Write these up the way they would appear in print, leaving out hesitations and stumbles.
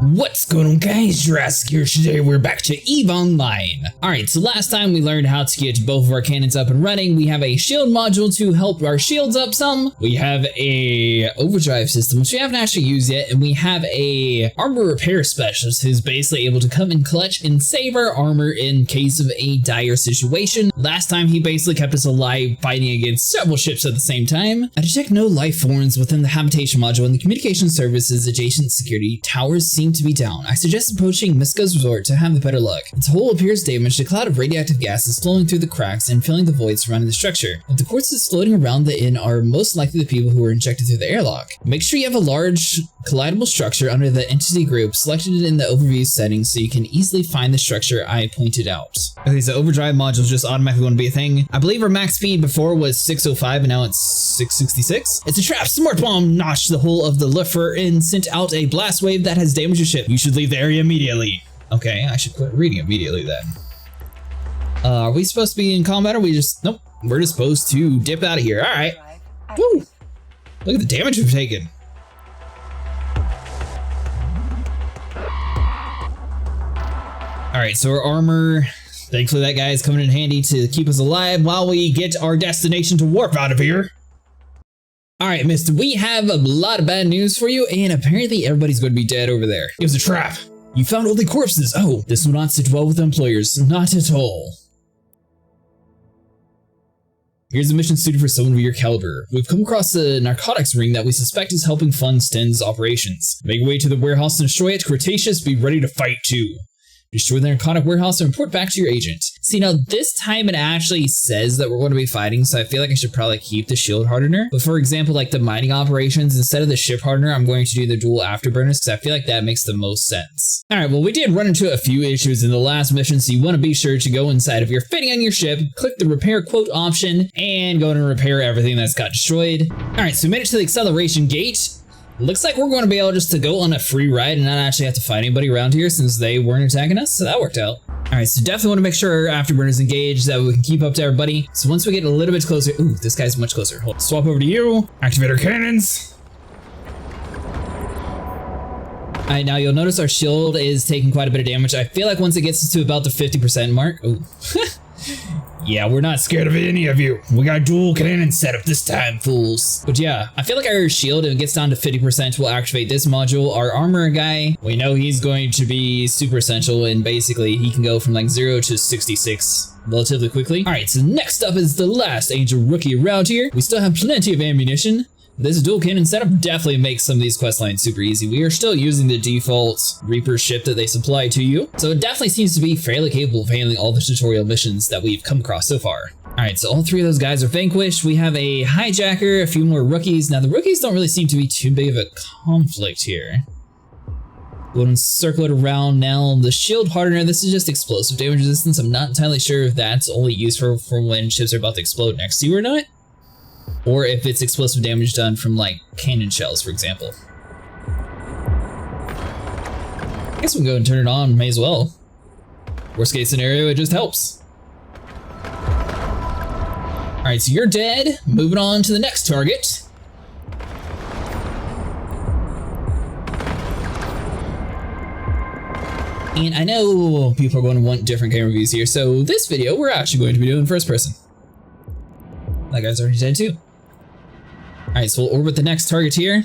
What's going on, guys? Jurassic here. Today we're back to EVE Online. Alright, so last time we learned how to get both of our cannons up and running. We have a shield module to help our shields up some. We have a overdrive system, which we haven't actually used yet. And we have a armor repair specialist who's basically able to come in clutch and save our armor in case of a dire situation. Last time he basically kept us alive fighting against several ships at the same time. I detect no life forms within the habitation module, and the communication services adjacent security towers seem to be down. I suggest approaching Miska's resort to have the better luck. Its hull appears damaged. A cloud of radioactive gas is flowing through the cracks and filling the voids surrounding the structure. If the corpses floating around the inn are most likely the people who were injected through the airlock. Make sure you have a large collidable structure under the entity group selected in the overview settings so you can easily find the structure I pointed out. Okay, so overdrive module is just automatically going to be a thing. I believe our max speed before was 605 and now it's 666. It's a trap. Smart bomb notched the hull of the Luffer and sent out a blast wave that has damaged your ship. You should leave the area immediately. Okay, I should quit reading immediately then. Are we supposed to be in combat or we just... Nope, we're just supposed to dip out of here. All right. Woo! Look at the damage we've taken. All right, so our armor, thankfully that guy is coming in handy to keep us alive while we get our destination to warp out of here. All right, mister, we have a lot of bad news for you, and apparently everybody's going to be dead over there. It was a trap. You found only corpses. Oh, this will not sit well with employers. Not at all. Here's a mission suited for someone of your caliber. We've come across a narcotics ring that we suspect is helping fund Sten's operations. Make your way to the warehouse and destroy it. Cretaceous, be ready to fight too. Destroy the narcotic warehouse and report back to your agent. See, now this time it actually says that we're going to be fighting, so I feel like I should probably keep the shield hardener. But for example, like the mining operations, instead of the ship hardener, I'm going to do the dual afterburners because I feel like that makes the most sense. All right, well, we did run into a few issues in the last mission, so you want to be sure to go inside of your fitting on your ship, click the repair quote option, and go and repair everything that's got destroyed. All right, so we made it to the acceleration gate. Looks like we're going to be able just to go on a free ride and not actually have to fight anybody around here since they weren't attacking us, so that worked out. All right, so definitely want to make sure our afterburner's engaged, that we can keep up to everybody. So once we get a little bit closer, ooh, this guy's much closer. Hold on. Swap over to you, activate our cannons. All right, now you'll notice our shield is taking quite a bit of damage. I feel like once it gets to about the 50% mark, ooh. Yeah, we're not scared of any of you. We got dual cannon setup this time, fools. But yeah, I feel like our shield, if it gets down to 50%, will activate this module. Our armor guy, we know he's going to be super essential, and basically he can go from like 0 to 66 relatively quickly. All right, so next up is the last Angel rookie around here. We still have plenty of ammunition. This dual cannon setup definitely makes some of these quest lines super easy. We are still using the default Reaper ship that they supply to you, so it definitely seems to be fairly capable of handling all the tutorial missions that we've come across so far. All right, so all three of those guys are vanquished. We have a hijacker, a few more rookies. Now the rookies don't really seem to be too big of a conflict here. Go and circle it around now. The shield hardener, this is just explosive damage resistance. I'm not entirely sure if that's only used for when ships are about to explode next to you or not. Or if it's explosive damage done from like cannon shells, for example. I guess we can go and turn it on, may as well. Worst case scenario, it just helps. All right, so you're dead. Moving on to the next target. And I know people are going to want different game reviews here, so this video we're actually going to be doing first person. That guy's already dead too. All right, so we'll orbit the next target here.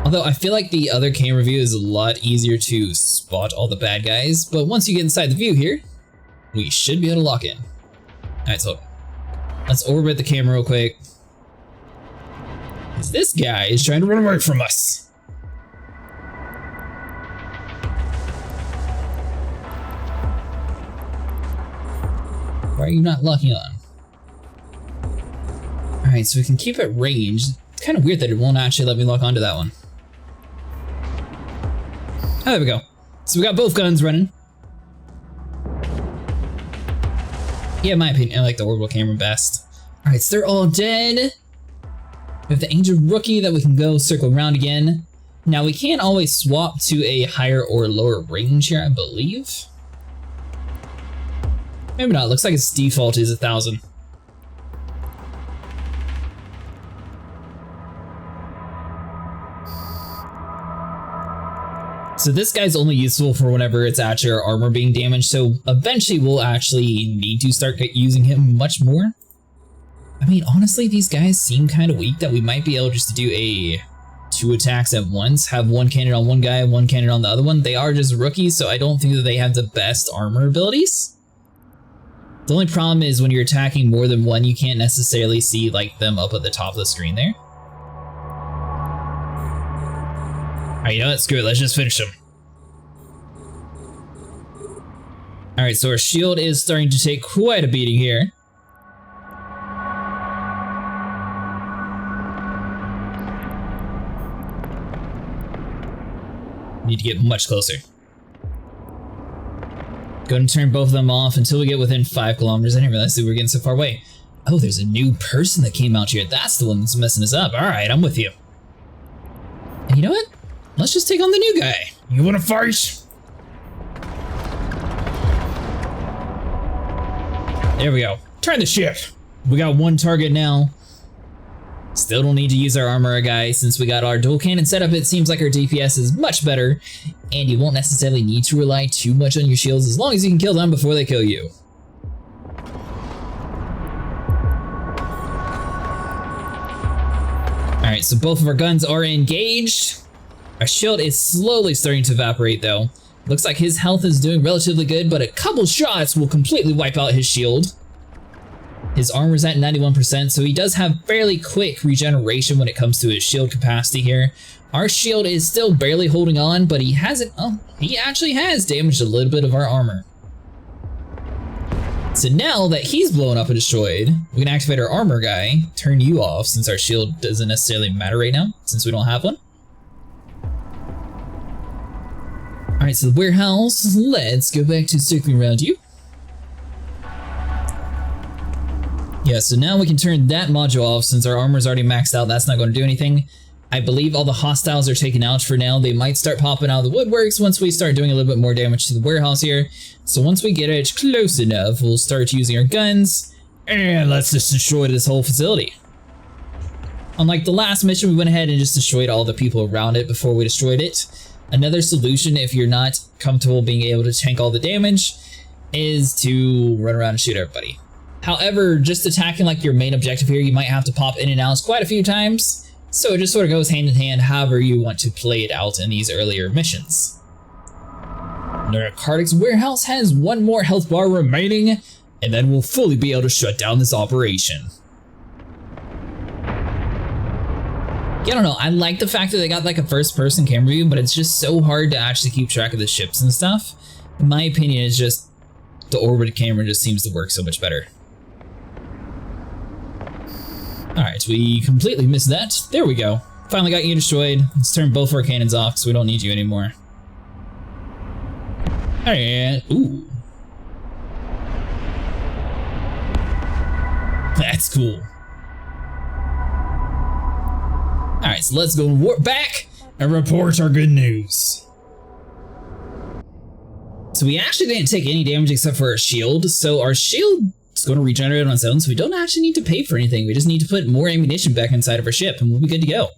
Although I feel like the other camera view is a lot easier to spot all the bad guys, but once you get inside the view here, we should be able to lock in. All right, so let's orbit the camera real quick. Because this guy is trying to run away from us. Why are you not locking on? All right, so we can keep it ranged. It's kind of weird that it won't actually let me lock onto that one. Oh, there we go. So we got both guns running. Yeah, in my opinion, I like the orbital camera best. All right, so they're all dead. We have the Angel rookie that we can go circle around again. Now we can't always swap to a higher or lower range here, I believe. Maybe not, looks like its default is 1,000. So this guy's only useful for whenever it's at your armor being damaged, so eventually we'll actually need to start using him much more. I mean, honestly, these guys seem kind of weak that we might be able just to do 2 attacks at once, have one cannon on one guy, one cannon on the other one. They are just rookies, so I don't think that they have the best armor abilities. The only problem is when you're attacking more than one, you can't necessarily see like them up at the top of the screen there. Alright, you know what? Screw it. Let's just finish him. Alright, so our shield is starting to take quite a beating here. Need to get much closer. Go and turn both of them off until we get within 5 kilometers. I didn't realize that we were getting so far away. Oh, there's a new person that came out here. That's the one that's messing us up. Alright, I'm with you. And you know what? Let's just take on the new guy. You wanna fight? There we go. Turn the ship. We got 1 target now. Still don't need to use our armor guy since we got our dual cannon setup. It seems like our DPS is much better, and you won't necessarily need to rely too much on your shields as long as you can kill them before they kill you. Alright, so both of our guns are engaged. Our shield is slowly starting to evaporate though. Looks like his health is doing relatively good, but a couple shots will completely wipe out his shield. His armor's at 91%, so he does have fairly quick regeneration when it comes to his shield capacity here. Our shield is still barely holding on, but he hasn't, oh, he actually has damaged a little bit of our armor. So now that he's blown up and destroyed, we can activate our armor guy, turn you off since our shield doesn't necessarily matter right now, since we don't have one. Alright, so the warehouse, let's go back to circling around you. Yeah, so now we can turn that module off since our armor's already maxed out. That's not going to do anything. I believe all the hostiles are taken out for now. They might start popping out of the woodworks once we start doing a little bit more damage to the warehouse here. So once we get it close enough, we'll start using our guns and let's just destroy this whole facility. Unlike the last mission, we went ahead and just destroyed all the people around it before we destroyed it. Another solution, if you're not comfortable being able to tank all the damage, is to run around and shoot everybody. However, just attacking like your main objective here, you might have to pop in and out quite a few times. So it just sort of goes hand in hand however you want to play it out in these earlier missions. Narcotics Warehouse has 1 more health bar remaining, and then we'll fully be able to shut down this operation. Yeah, I don't know, I like the fact that they got like a first-person camera view, but it's just so hard to actually keep track of the ships and stuff. In my opinion, it's just the orbit camera just seems to work so much better. Alright, we completely missed that. There we go. Finally got you destroyed. Let's turn both our cannons off so we don't need you anymore. Alright, ooh. That's cool. Alright, so let's go warp back and report our good news. So we actually didn't take any damage except for our shield, so our shield is going to regenerate on its own, so we don't actually need to pay for anything. We just need to put more ammunition back inside of our ship and we'll be good to go.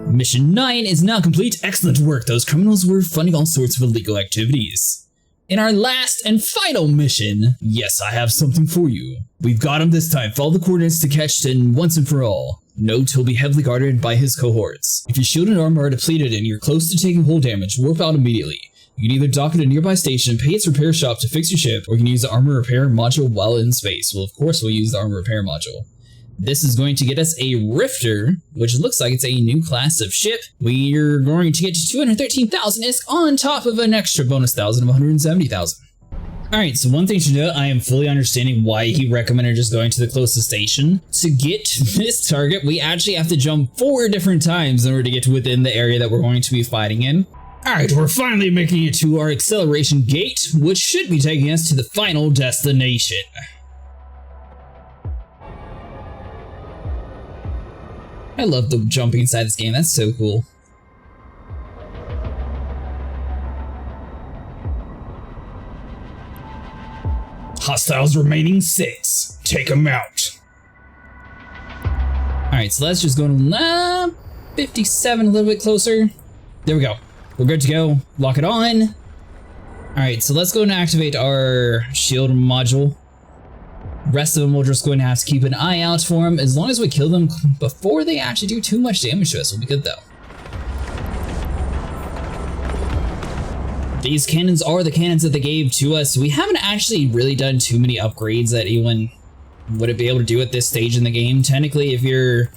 Mission 9 is now complete. Excellent work. Those criminals were funding all sorts of illegal activities. In our last and final mission, yes, I have something for you. We've got him this time. Follow the coordinates to catch Steon once and for all. Note, he'll be heavily guarded by his cohorts. If your shield and armor are depleted and you're close to taking hull damage, warp out immediately. You can either dock at a nearby station, pay its repair shop to fix your ship, or you can use the armor repair module while in space. Well, of course we'll use the armor repair module. This is going to get us a Rifter, which looks like it's a new class of ship. We're going to get to 213,000 ISK on top of an extra bonus 1,000 of 170,000. Alright, so one thing to note, I am fully understanding why he recommended just going to the closest station. To get this target, we actually have to jump 4 different times in order to get to within the area that we're going to be fighting in. Alright, we're finally making it to our acceleration gate, which should be taking us to the final destination. I love the jumping inside this game, that's so cool. Hostiles remaining 6. Take them out. Alright, so let's just go to 57 a little bit closer. There we go. We're good to go. Lock it on. Alright, so let's go and activate our shield module. Rest of them we're just going to have to keep an eye out for them. As long as we kill them before they actually do too much damage to us, we'll be good though. These cannons are the cannons that they gave to us. We haven't actually really done too many upgrades that anyone would be able to do at this stage in the game. Technically, if you're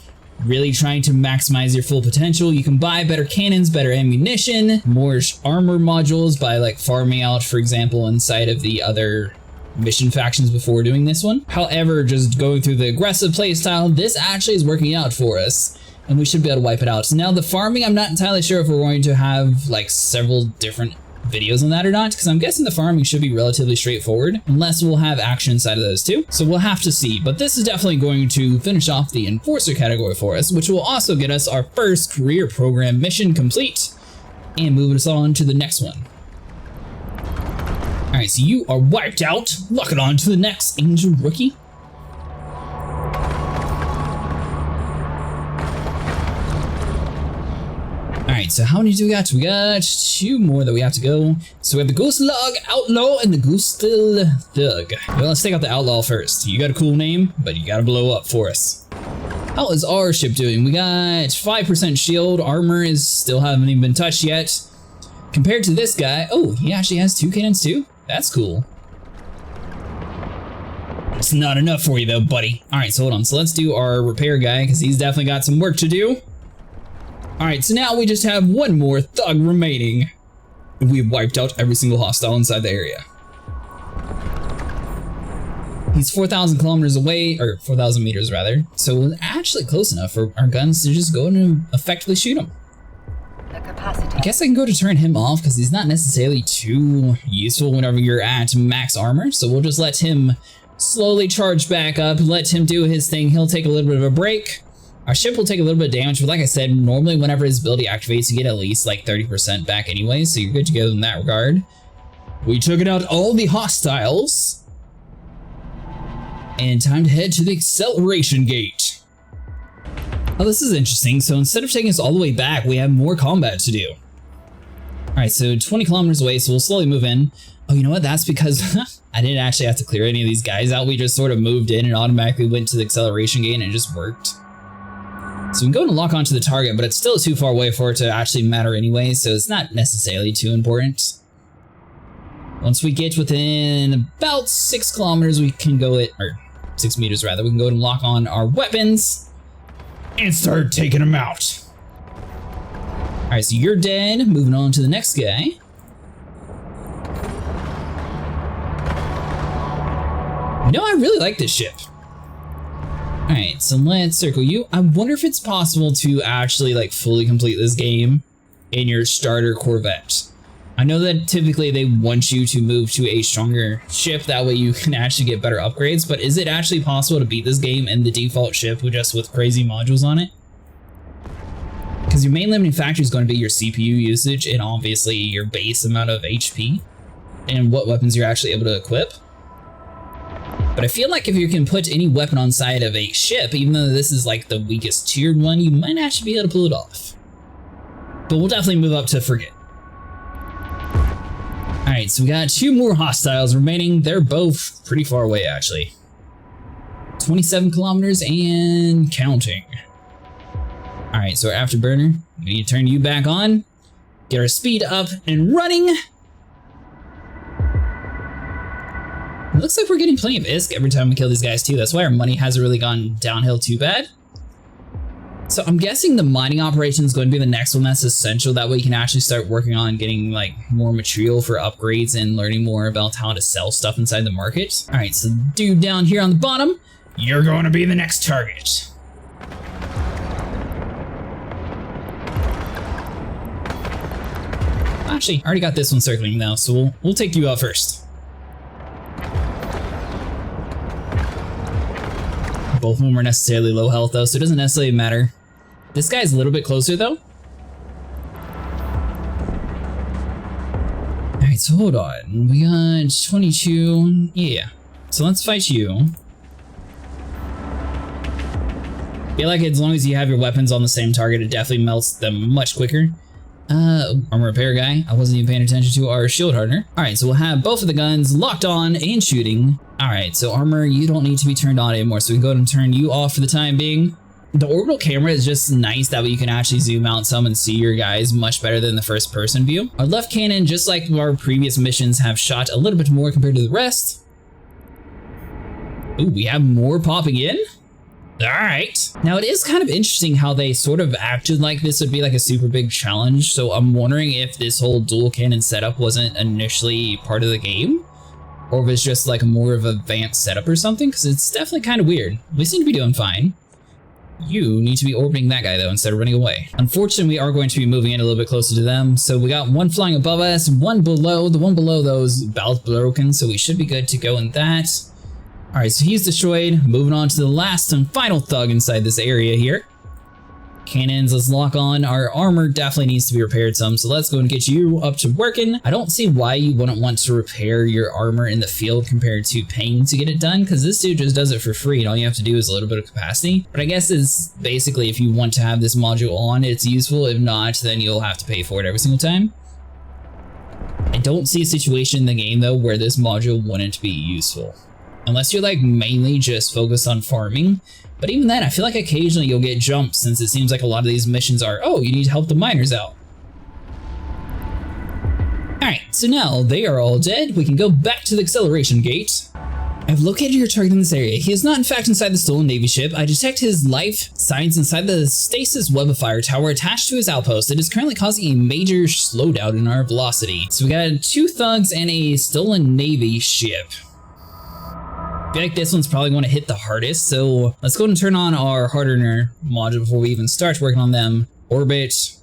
really trying to maximize your full potential, you can buy better cannons, better ammunition, more armor modules by like farming out, for example, inside of the other mission factions before doing this one. However, just going through the aggressive playstyle, this actually is working out for us, and we should be able to wipe it out. So now the farming, I'm not entirely sure if we're going to have like several different videos on that or not, because I'm guessing the farming should be relatively straightforward, unless we'll have action inside of those too. So we'll have to see, but this is definitely going to finish off the Enforcer category for us, which will also get us our first career program mission complete and move us on to the next one. All right, so you are wiped out. Lock it on to the next Angel Rookie. Alright, so how many do we got? We got 2 more that we have to go. So we have the Goose Log Outlaw and the Goose Thug. Well, let's take out the Outlaw first. You got a cool name, but you gotta blow up for us. How is our ship doing? We got 5% shield. Armor is still haven't even been touched yet. Compared to this guy, oh, he actually has 2 cannons too? That's cool. It's not enough for you though, buddy. Alright, so hold on. So let's do our repair guy, because he's definitely got some work to do. Alright, so now we just have 1 more thug remaining. We've wiped out every single hostile inside the area. He's 4,000 kilometers away, or 4,000 meters rather, so we're actually close enough for our guns to just go in and effectively shoot him. I guess I can go to turn him off because he's not necessarily too useful whenever you're at max armor, so we'll just let him slowly charge back up, let him do his thing. He'll take a little bit of a break. Our ship will take a little bit of damage, but like I said, normally whenever his ability activates, you get at least like 30% back anyway, so you're good to go in that regard. We took it out all the hostiles. And time to head to the acceleration gate. Oh, this is interesting. So instead of taking us all the way back, we have more combat to do. All right, so 20 kilometers away, so we'll slowly move in. Oh, you know what? That's because I didn't actually have to clear any of these guys out. We just sort of moved in and automatically went to the acceleration gate and it just worked. So we can go and lock onto the target, but it's still too far away for it to actually matter anyway, so it's not necessarily too important. Once we get within about 6 kilometers, we can go at, or 6 meters rather, we can go and lock on our weapons and start taking them out. All right, so you're dead. Moving on to the next guy. You know, I really like this ship. All right, so let's circle you. I wonder if it's possible to actually like fully complete this game in your starter corvette. I know that typically they want you to move to a stronger ship, that way you can actually get better upgrades, but is it actually possible to beat this game in the default ship with crazy modules on it? Because your main limiting factor is going to be your CPU usage and obviously your base amount of HP and what weapons you're actually able to equip. But I feel like if you can put any weapon on side of a ship, even though this is like the weakest tiered one, you might actually be able to pull it off. But we'll definitely move up to frigate. All right, so we got 2 more hostiles remaining. They're both pretty far away, actually. 27 kilometers and counting. All right, so our afterburner, we need to turn you back on, get our speed up and running. It looks like we're getting plenty of ISK every time we kill these guys too. That's why our money hasn't really gone downhill too bad. So I'm guessing the mining operation is going to be the next one that's essential. That way you can actually start working on getting like more material for upgrades and learning more about how to sell stuff inside the market. All right, so dude down here on the bottom, you're going to be the next target. Actually, I already got this one circling now, so we'll take you out first. Both of them are necessarily low health though, so it doesn't necessarily matter. This guy's a little bit closer though. Alright, so hold on. We got 22. Yeah. So let's fight you. I feel like as long as you have your weapons on the same target, it definitely melts them much quicker. Armor repair guy. I wasn't even paying attention to our shield hardener. All right, so we'll have both of the guns locked on and shooting. All right, so armor, you don't need to be turned on anymore, so we can go ahead and turn you off for the time being. The orbital camera is just nice that way you can actually zoom out some and see your guys much better than the first person view. Our left cannon, just like our previous missions, have shot a little bit more compared to the rest. Ooh, we have more popping in. All right. Now it is kind of interesting how they sort of acted like this would be like a super big challenge. So I'm wondering if this whole dual cannon setup wasn't initially part of the game, or if it's just like more of an advanced setup or something, because it's definitely kind of weird. We seem to be doing fine. You need to be orbiting that guy though instead of running away. Unfortunately, we are going to be moving in a little bit closer to them. So we got one flying above us, one below. The one below though is about broken, so we should be good to go in that. All right, so he's destroyed. Moving on to the last and final thug inside this area here. Cannons, let's lock on. Our armor definitely needs to be repaired some, so let's go and get you up to working. I don't see why you wouldn't want to repair your armor in the field compared to paying to get it done, because this dude just does it for free and all you have to do is a little bit of capacity. But I guess it's basically if you want to have this module on, it's useful. If not, then you'll have to pay for it every single time. I don't see a situation in the game though where this module wouldn't be useful. Unless you're like mainly just focused on farming. But even then, I feel like occasionally you'll get jumped since it seems like a lot of these missions are, oh, you need to help the miners out. Alright, so now they are all dead. We can go back to the acceleration gate. I've located your target in this area. He is not in fact inside the stolen Navy ship. I detect his life signs inside the stasis webifier tower attached to his outpost. It is currently causing a major slowdown in our velocity. So we got 2 thugs and a stolen Navy ship. I feel like this one's probably going to hit the hardest, so let's go ahead and turn on our hardener module before we even start working on them. Orbit.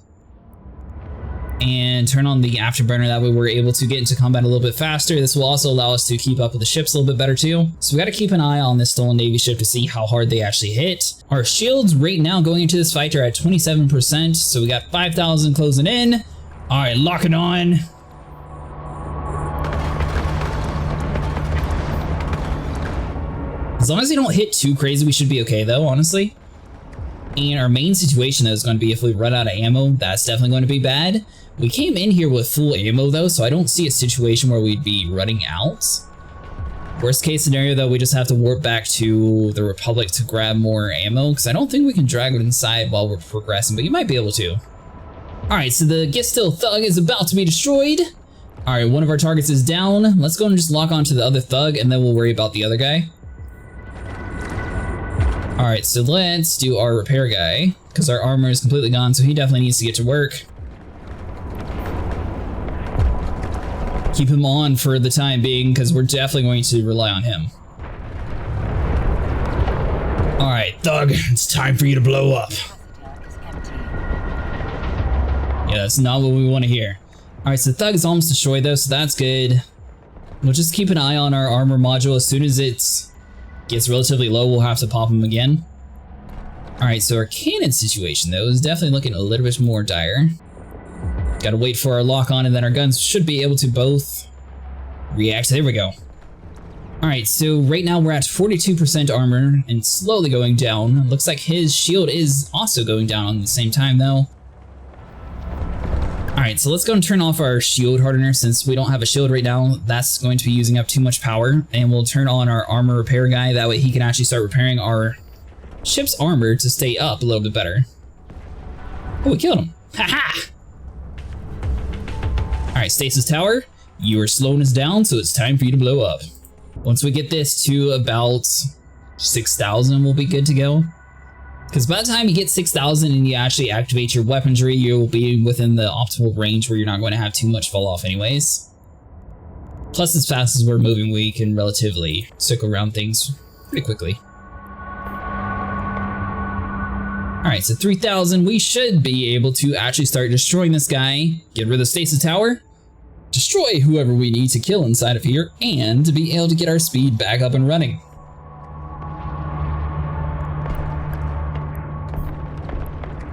And turn on the afterburner, that way we're able to get into combat a little bit faster. This will also allow us to keep up with the ships a little bit better too. So we got to keep an eye on this stolen Navy ship to see how hard they actually hit. Our shields right now going into this fight are at 27%, so we got 5,000 closing in. All right, lock it on. As long as they don't hit too crazy, we should be okay though, honestly. And our main situation though is going to be if we run out of ammo, that's definitely going to be bad. We came in here with full ammo though, so I don't see a situation where we'd be running out. Worst case scenario though, we just have to warp back to the Republic to grab more ammo, because I don't think we can drag it inside while we're progressing, but you might be able to. Alright, so the Get Still Thug is about to be destroyed. Alright, one of our targets is down. Let's go and just lock onto the other thug, and then we'll worry about the other guy. Alright, so let's do our repair guy, because our armor is completely gone, so he definitely needs to get to work. Keep him on for the time being, because we're definitely going to rely on him. Alright, Thug, it's time for you to blow up. Yeah, that's not what we want to hear. Alright, so Thug is almost destroyed though, so that's good. We'll just keep an eye on our armor module. As soon as it's gets relatively low, we'll have to pop him again. Alright, so our cannon situation though is definitely looking a little bit more dire. Gotta wait for our lock on, and then our guns should be able to both react. There we go. Alright, so right now we're at 42% armor and slowly going down. Looks like his shield is also going down at the same time though. Alright, so let's go and turn off our shield hardener since we don't have a shield right now. That's going to be using up too much power. And we'll turn on our armor repair guy. That way he can actually start repairing our ship's armor to stay up a little bit better. Oh, we killed him. Haha! Alright, Stasis Tower, you are slowing us down, so it's time for you to blow up. Once we get this to about 6,000, we'll be good to go. Because by the time you get 6,000 and you actually activate your weaponry, you'll be within the optimal range where you're not going to have too much fall off anyways. Plus, as fast as we're moving, we can relatively circle around things pretty quickly. Alright, so 3,000, we should be able to actually start destroying this guy, get rid of the Stasis Tower, destroy whoever we need to kill inside of here, and to be able to get our speed back up and running.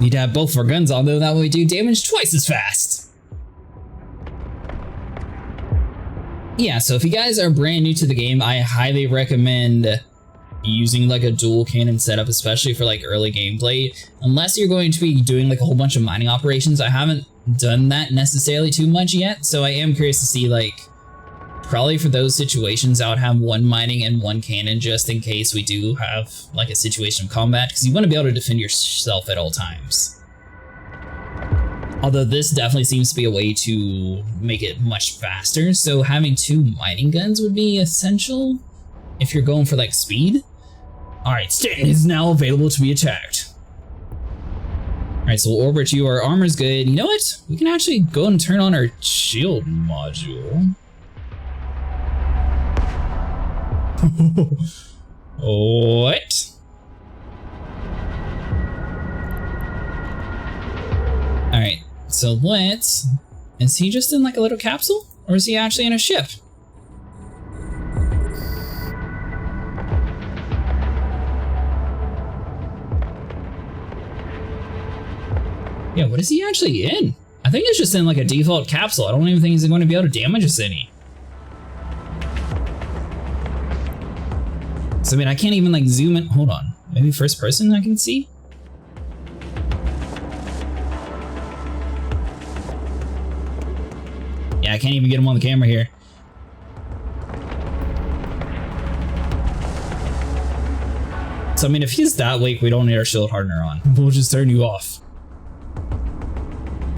Need to have both of our guns on though, that way we do damage twice as fast. Yeah, so if you guys are brand new to the game, I highly recommend using like a dual cannon setup, especially for like early gameplay. Unless you're going to be doing like a whole bunch of mining operations, I haven't done that necessarily too much yet, so I am curious to see, like, probably for those situations I would have one mining and one cannon just in case we do have like a situation of combat, because you want to be able to defend yourself at all times. Although this definitely seems to be a way to make it much faster, so having 2 mining guns would be essential if you're going for like speed. Alright, Steon is now available to be attacked. Alright, so we'll orbit you, our armor's good. You know what? We can actually go and turn on our shield module. What? Alright, so let's... Is he just in like a little capsule? Or is he actually in a ship? Yeah, what is he actually in? I think it's just in like a default capsule. I don't even think he's going to be able to damage us any. So I mean, I can't even like zoom in. Hold on, maybe first person I can see? Yeah, I can't even get him on the camera here. So I mean, if he's that weak, we don't need our shield hardener on. We'll just turn you off.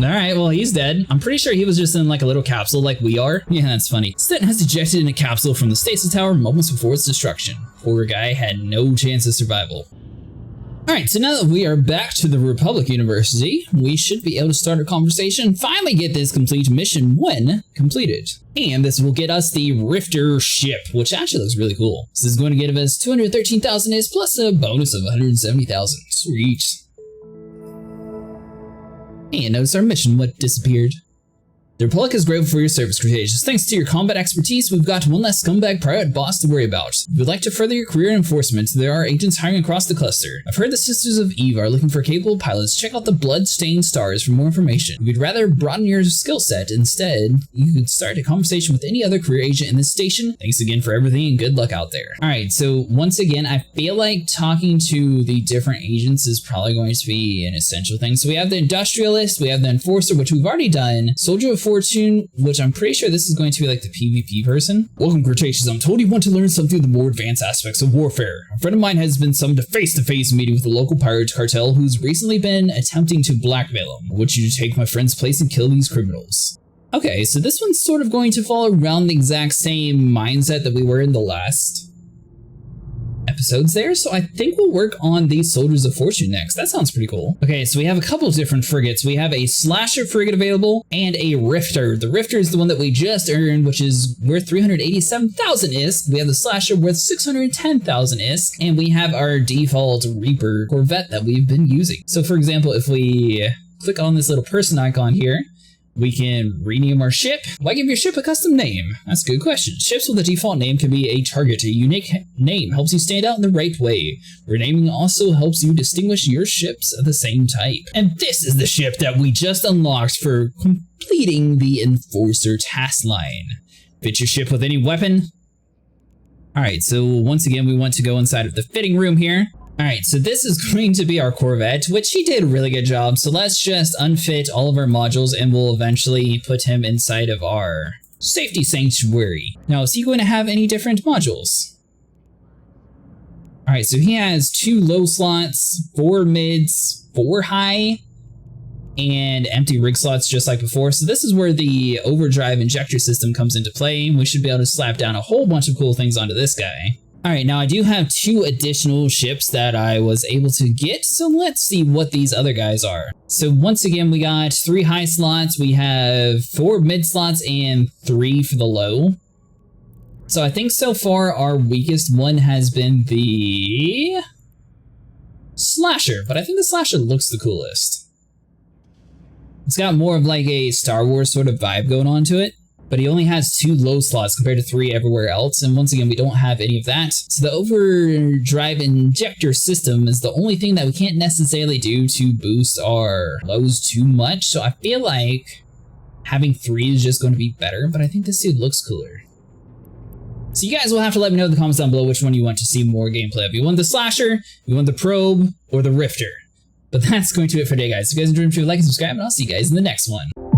Alright, well, he's dead. I'm pretty sure he was just in like a little capsule like we are. Yeah, that's funny. Steon has ejected in a capsule from the stasis tower moments before its destruction. Poor guy had no chance of survival. Alright, so now that we are back to the Republic University, we should be able to start a conversation and finally get this complete mission 1 completed. And this will get us the Rifter ship, which actually looks really cool. This is going to give us 213,000 IS plus a bonus of 170,000. Sweet. And notice our mission what disappeared. The Republic is grateful for your service, Cretaceous. Thanks to your combat expertise, we've got one less scumbag pirate boss to worry about. If you'd like to further your career in enforcement, there are agents hiring across the cluster. I've heard the Sisters of Eve are looking for capable pilots. Check out the Blood-Stained Stars for more information. If you'd rather broaden your skill set instead, you could start a conversation with any other career agent in this station. Thanks again for everything and good luck out there. Alright, so once again, I feel like talking to the different agents is probably going to be an essential thing. So we have the Industrialist, we have the Enforcer, which we've already done, Soldier of Fortune, which I'm pretty sure this is going to be like the PvP person. Welcome, Cretaceous. I'm told you want to learn something of the more advanced aspects of warfare. A friend of mine has been summoned to face-to-face meeting with a local pirate cartel who's recently been attempting to blackmail him. I want you to take my friend's place and kill these criminals. Okay, so this one's sort of going to follow around the exact same mindset that we were in the last episodes there, so I think we'll work on the Soldiers of Fortune next. That sounds pretty cool. Okay, so we have a couple of different frigates. We have a Slasher frigate available and a Rifter. The Rifter is the one that we just earned, which is worth 387,000 IS. We have the Slasher worth 610,000 IS, and we have our default Reaper corvette that we've been using. So for example, if we click on this little person icon here, we can rename our ship. Why give your ship a custom name? That's a good question. Ships with a default name can be a target. A unique name helps you stand out in the right way. Renaming also helps you distinguish your ships of the same type. And this is the ship that we just unlocked for completing the Enforcer task line. Fit your ship with any weapon. Alright, so once again, we want to go inside of the fitting room here. Alright, so this is going to be our Corvette, which he did a really good job. So let's just unfit all of our modules and we'll eventually put him inside of our safety sanctuary. Now, is he going to have any different modules? Alright, so he has 2 low slots, 4 mids, 4 high, and empty rig slots just like before. So this is where the overdrive injector system comes into play. We should be able to slap down a whole bunch of cool things onto this guy. Alright, now I do have 2 additional ships that I was able to get, so let's see what these other guys are. So once again, we got 3 high slots, we have 4 mid slots, and 3 for the low. So I think so far our weakest one has been the Slasher, but I think the Slasher looks the coolest. It's got more of like a Star Wars sort of vibe going on to it. But he only has 2 low slots compared to 3 everywhere else, and once again, we don't have any of that. So the overdrive injector system is the only thing that we can't necessarily do to boost our lows too much, so I feel like having 3 is just going to be better, but I think this dude looks cooler. So you guys will have to let me know in the comments down below which one you want to see more gameplay of. You want the Slasher, you want the Probe, or the Rifter? But that's going to do it for today, guys. So if you guys enjoyed, make sure to like and subscribe, and I'll see you guys in the next one.